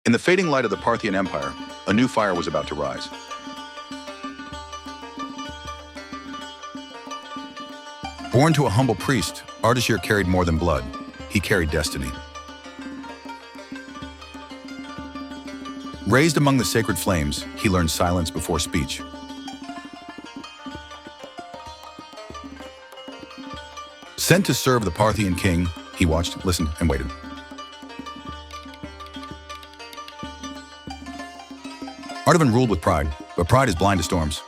In the fading light of the Parthian Empire, a new fire was about to rise. Born to a humble priest, Ardashir carried more than blood. He carried destiny. Raised among the sacred flames, he learned silence before speech. Sent to serve the Parthian king, he watched, listened, and waited. Artaban ruled with pride, but pride is blind to storms.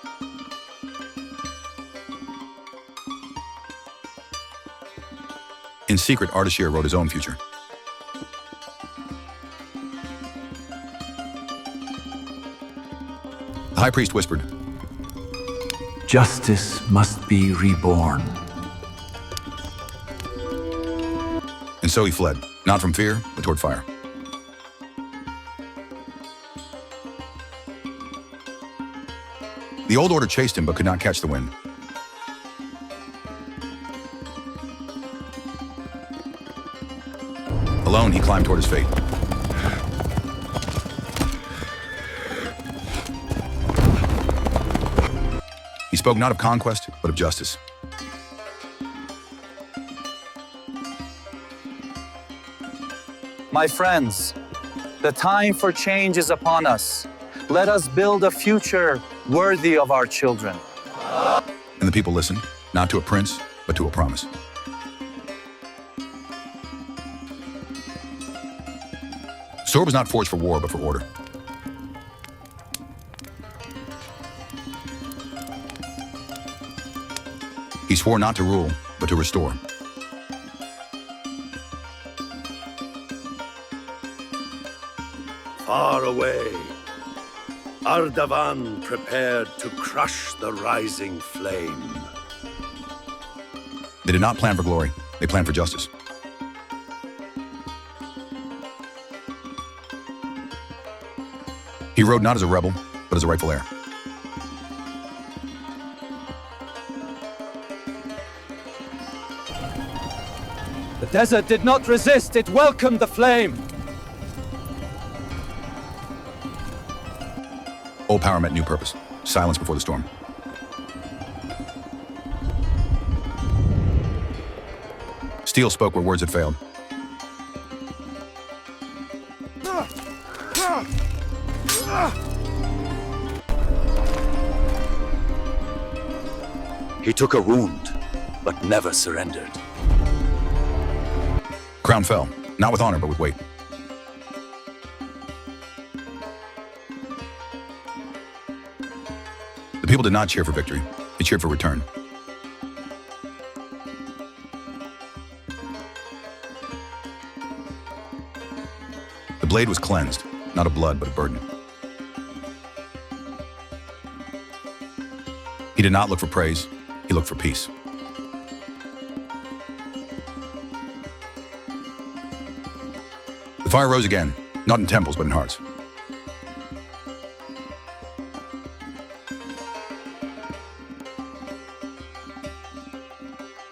In secret, Ardashir wrote his own future. The high priest whispered, "Justice must be reborn." And so he fled, not from fear, but toward fire. The old order chased him, but could not catch the wind. Alone, he climbed toward his fate. He spoke not of conquest, but of justice. My friends, the time for change is upon us. Let us build a future worthy of our children. And the people listened, not to a prince, but to a promise. Zor was not forged for war, but for order. He swore not to rule, but to restore. Far away, Ardavan prepared to crush the rising flame. They did not plan for glory, they planned for justice. He rode not as a rebel, but as a rightful heir. The desert did not resist, it welcomed the flame. Old power met new purpose, silence before the storm. Steel spoke where words had failed. He took a wound, but never surrendered. Crown fell, not with honor, but with weight. The people did not cheer for victory, they cheered for return. The blade was cleansed, not of blood, but of burden. He did not look for praise, he looked for peace. The fire rose again, not in temples, but in hearts.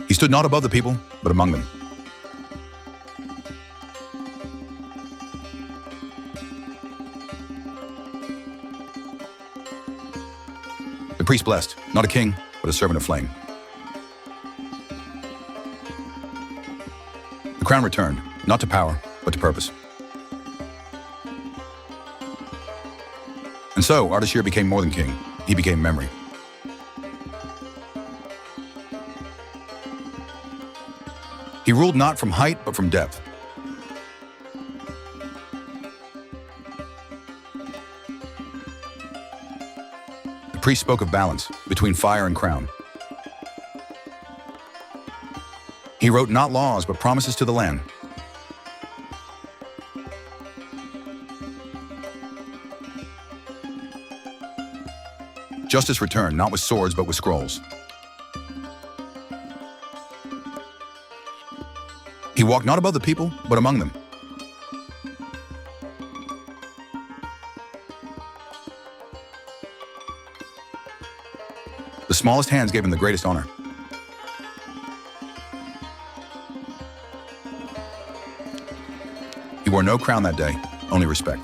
He stood not above the people, but among them. The priest blessed, not a king, but a servant of flame. The crown returned, not to power, but to purpose. And so, Ardashir became more than king. He became memory. He ruled not from height, but from depth. The priest spoke of balance between fire and crown. He wrote not laws, but promises to the land. Justice returned, not with swords, but with scrolls. He walked not above the people, but among them. The smallest hands gave him the greatest honor. He wore no crown that day, only respect.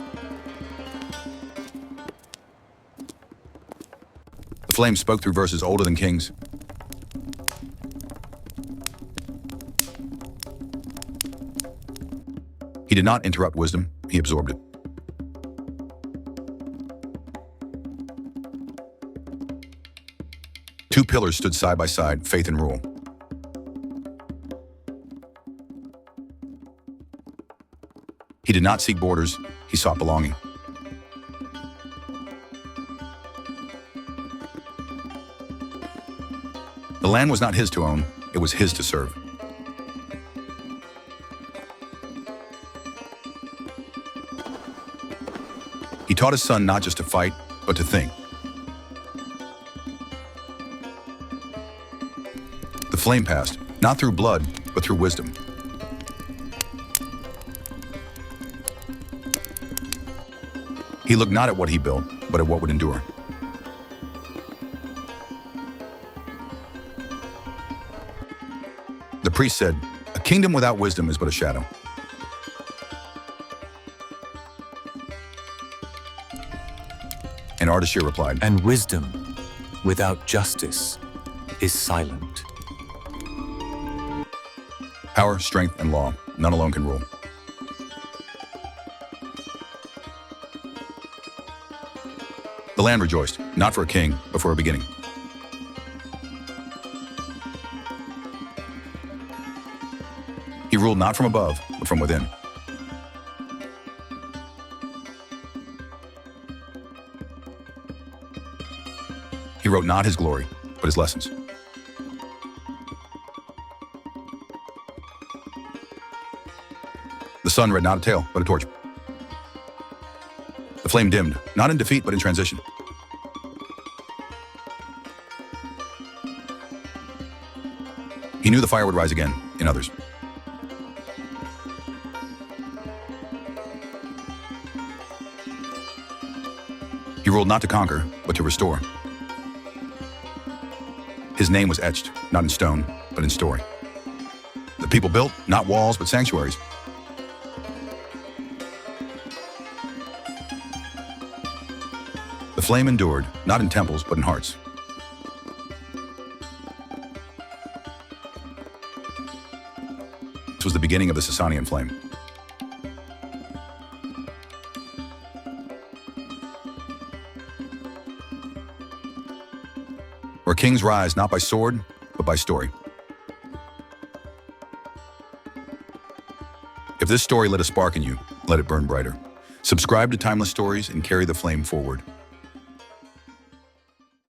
Flame spoke through verses older than kings. He did not interrupt wisdom, he absorbed it. Two pillars stood side by side, faith and rule. He did not seek borders, he sought belonging. The land was not his to own, it was his to serve. He taught his son not just to fight, but to think. The flame passed, not through blood, but through wisdom. He looked not at what he built, but at what would endure. The priest said, "A kingdom without wisdom is but a shadow." And Ardashir replied, And wisdom without justice is silent. "Power, strength, and law, none alone can rule." The land rejoiced, not for a king, but for a beginning. He ruled not from above, but from within. He wrote not his glory, but his lessons. The sun read not a tale, but a torch. The flame dimmed, not in defeat, but in transition. He knew the fire would rise again in others. He ruled not to conquer, but to restore. His name was etched, not in stone, but in story. The people built, not walls, but sanctuaries. The flame endured, not in temples, but in hearts. This was the beginning of the Sasanian flame. Where kings rise not by sword, but by story. If this story lit a spark in you, let it burn brighter. Subscribe to Timeless Stories and carry the flame forward.